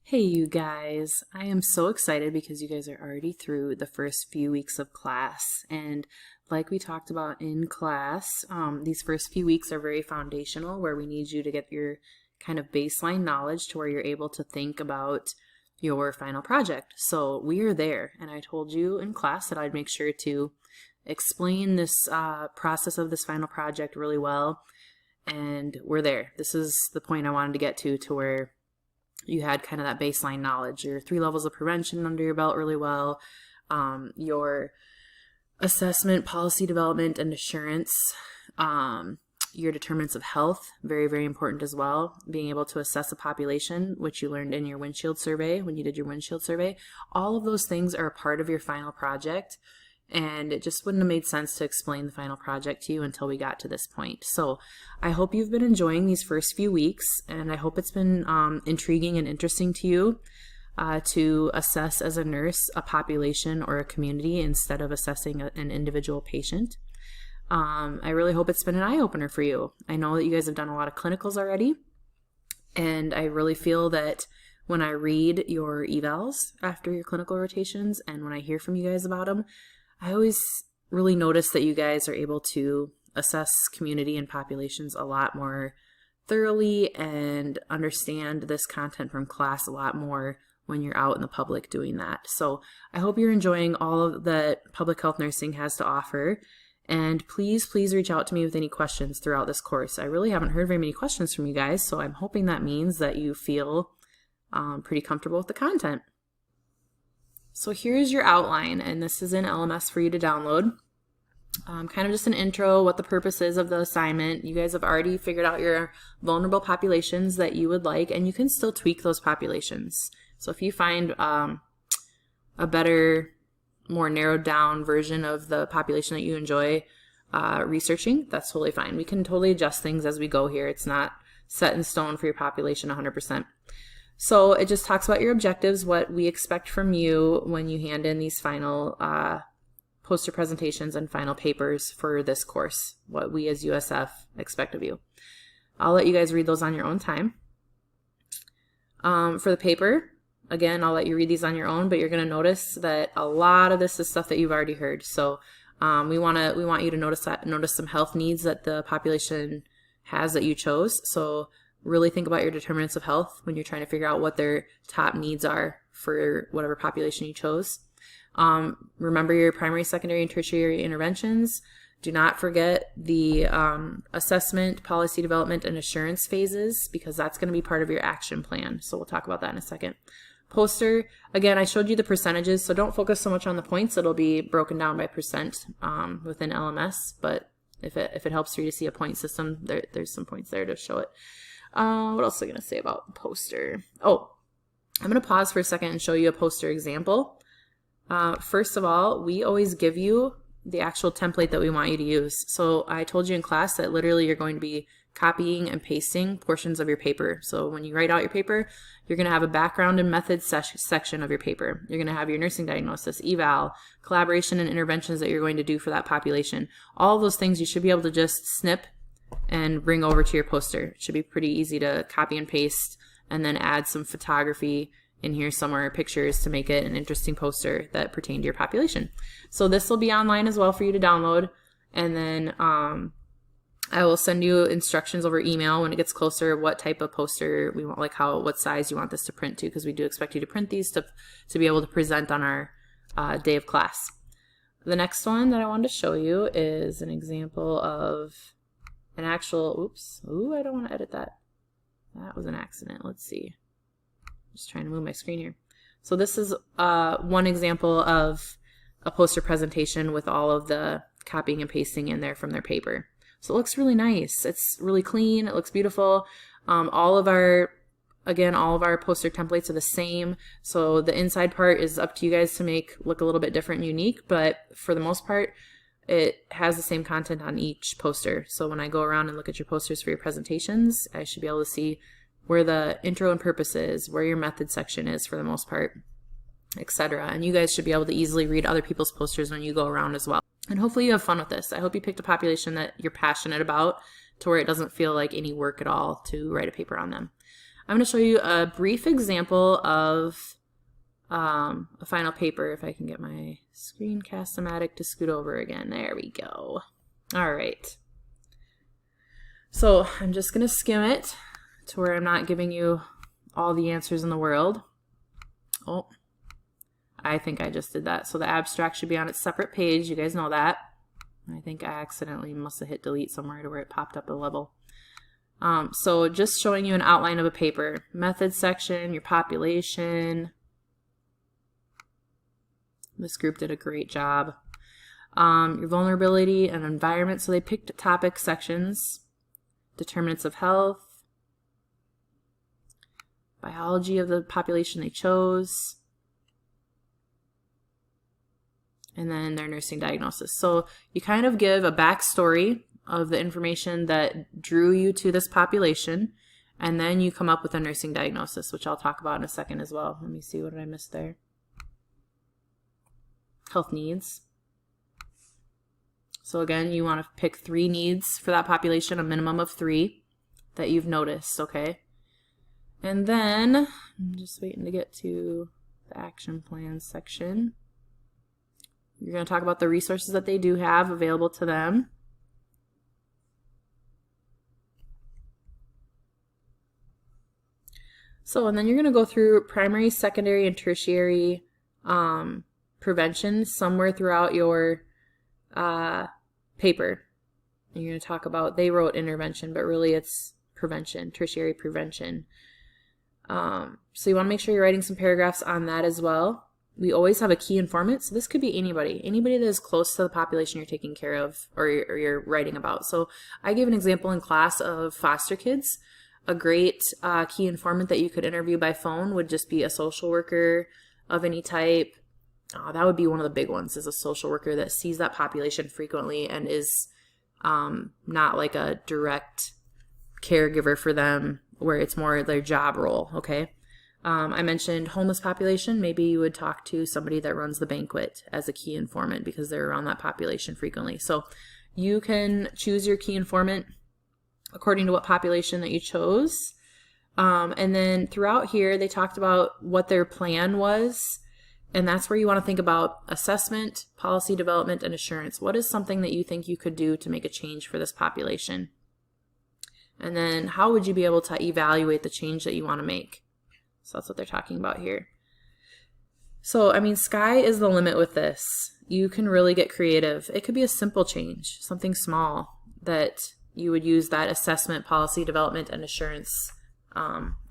Hey you guys, I am so excited because you guys are already through the first few weeks of class. And like we talked about in class, these first few weeks are very foundational, where we need you to get your kind of baseline knowledge to where you're able to think about your final project. So we are there, and I told you in class that I'd make sure to explain this process of this final project really well, and we're there. This is the point I wanted to get to where you had kind of that baseline knowledge, your 3 levels of prevention under your belt really well, your assessment, policy development, and assurance, your determinants of health, very, very important as well, being able to assess a population, which you learned in your windshield survey when you did your windshield survey. All of those things are a part of your final project, and it just wouldn't have made sense to explain the final project to you until we got to this point. So I hope you've been enjoying these first few weeks, and I hope it's been intriguing and interesting to you to assess as a nurse a population or a community instead of assessing an individual patient. I really hope it's been an eye-opener for you. I know that you guys have done a lot of clinicals already, and I really feel that when I read your evals after your clinical rotations and when I hear from you guys about them, I always really notice that you guys are able to assess community and populations a lot more thoroughly and understand this content from class a lot more when you're out in the public doing that. So I hope you're enjoying all of that public health nursing has to offer. And please reach out to me with any questions throughout this course. I really haven't heard very many questions from you guys, so I'm hoping that means that you feel pretty comfortable with the content. So here's your outline, and this is in LMS for you to download. Kind of just an intro, what the purpose is of the assignment. You guys have already figured out your vulnerable populations that you would like, and you can still tweak those populations. So if you find a better, more narrowed down version of the population that you enjoy researching, that's totally fine. We can totally adjust things as we go here. It's not set in stone for your population 100%. So it just talks about your objectives, what we expect from you when you hand in these final poster presentations and final papers for this course, what we as USF expect of you. I'll let you guys read those on your own time. For the paper, again, I'll let you read these on your own, but you're going to notice that a lot of this is stuff that you've already heard. So we want you to notice some health needs that the population has that you chose. So really think about your determinants of health when you're trying to figure out what their top needs are for whatever population you chose. Remember your primary, secondary, and tertiary interventions. Do not forget the assessment, policy development, and assurance phases, because that's going to be part of your action plan. So we'll talk about that in a second. Poster, again, I showed you the percentages, so don't focus so much on the points. It'll be broken down by percent within LMS, but if it helps for you to see a point system, there's some points there to show it. What else am I going to say about the poster? Oh, I'm going to pause for a second and show you a poster example. First of all, we always give you the actual template that we want you to use. So I told you in class that literally you're going to be copying and pasting portions of your paper. So when you write out your paper, you're going to have a background and methods section of your paper. You're going to have your nursing diagnosis, eval, collaboration, and interventions that you're going to do for that population. All of those things you should be able to just snip and bring over to your poster. It should be pretty easy to copy and paste and then add some photography in here somewhere, pictures, to make it an interesting poster that pertain to your population. So this will be online as well for you to download, and then I will send you instructions over email when it gets closer what type of poster we want, like what size you want this to print to, because we do expect you to print these to be able to present on our day of class. The next one that I wanted to show you is an example of an actual, I don't want to edit that. That was an accident. Let's see. Just trying to move my screen here. So this is one example of a poster presentation with all of the copying and pasting in there from their paper. So it looks really nice. It's really clean. It looks beautiful. All of our poster templates are the same. So the inside part is up to you guys to make look a little bit different and unique, but for the most part, it has the same content on each poster. So when I go around and look at your posters for your presentations, I should be able to see where the intro and purpose is, where your method section is for the most part, etc. And you guys should be able to easily read other people's posters when you go around as well. And hopefully you have fun with this. I hope you picked a population that you're passionate about to where it doesn't feel like any work at all to write a paper on them. I'm going to show you a brief example of a final paper. If I can get my Screencast-O-Matic to scoot over again. There we go. All right. So I'm just going to skim it to where I'm not giving you all the answers in the world. Oh, I think I just did that. So the abstract should be on its separate page. You guys know that. I think I accidentally must have hit delete somewhere to where it popped up a level. So just showing you an outline of a paper. Method section, your population. This group did a great job. Your vulnerability and environment. So they picked topic sections. Determinants of health. Biology of the population they chose. And then their nursing diagnosis. So you kind of give a backstory of the information that drew you to this population, and then you come up with a nursing diagnosis, which I'll talk about in a second as well. Let me see, what did I miss there? Health needs. So again, you want to pick 3 needs for that population, a minimum of 3 that you've noticed, okay? And then, I'm just waiting to get to the action plan section. You're going to talk about the resources that they do have available to them. So, and then you're going to go through primary, secondary, and tertiary prevention somewhere throughout your paper. And you're going to talk about, they wrote intervention, but really it's prevention, tertiary prevention. So you want to make sure you're writing some paragraphs on that as well. We always have a key informant, so this could be anybody that is close to the population you're taking care of or you're writing about. So I gave an example in class of foster kids. A great key informant that you could interview by phone would just be a social worker of any type. That would be one of the big ones, is a social worker that sees that population frequently and is not like a direct caregiver for them where it's more their job role, okay? I mentioned homeless population. Maybe you would talk to somebody that runs the banquet as a key informant because they're around that population frequently. So you can choose your key informant according to what population that you chose. And then throughout here, they talked about what their plan was. And that's where you want to think about assessment, policy development, and assurance. What is something that you think you could do to make a change for this population? And then how would you be able to evaluate the change that you want to make? So that's what they're talking about here. So, I mean, sky is the limit with this. You can really get creative. It could be a simple change, something small that you would use that assessment, policy development, and assurance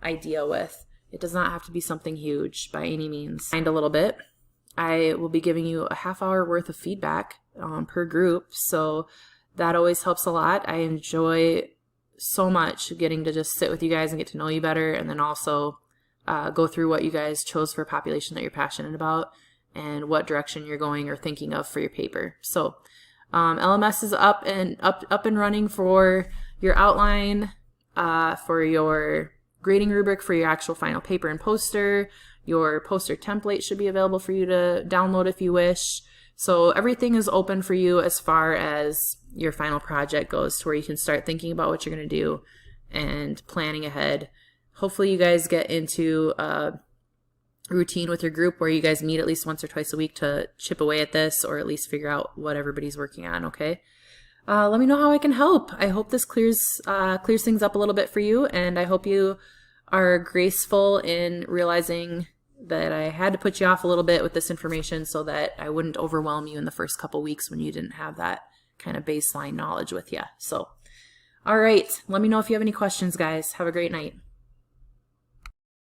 idea with. It does not have to be something huge by any means. A little bit. I will be giving you a half-hour worth of feedback per group, so that always helps a lot. I enjoy so much getting to just sit with you guys and get to know you better, and then also go through what you guys chose for a population that you're passionate about and what direction you're going or thinking of for your paper. So LMS is up and running for your outline, for your grading rubric, for your actual final paper and poster. Your poster template should be available for you to download if you wish. So everything is open for you as far as your final project goes, to where you can start thinking about what you're going to do and planning ahead. Hopefully you guys get into a routine with your group where you guys meet at least once or twice a week to chip away at this, or at least figure out what everybody's working on, okay? Let me know how I can help. I hope this clears things up a little bit for you, and I hope you are graceful in realizing that I had to put you off a little bit with this information so that I wouldn't overwhelm you in the first couple weeks when you didn't have that kind of baseline knowledge with you. So, all right, let me know if you have any questions, guys. Have a great night.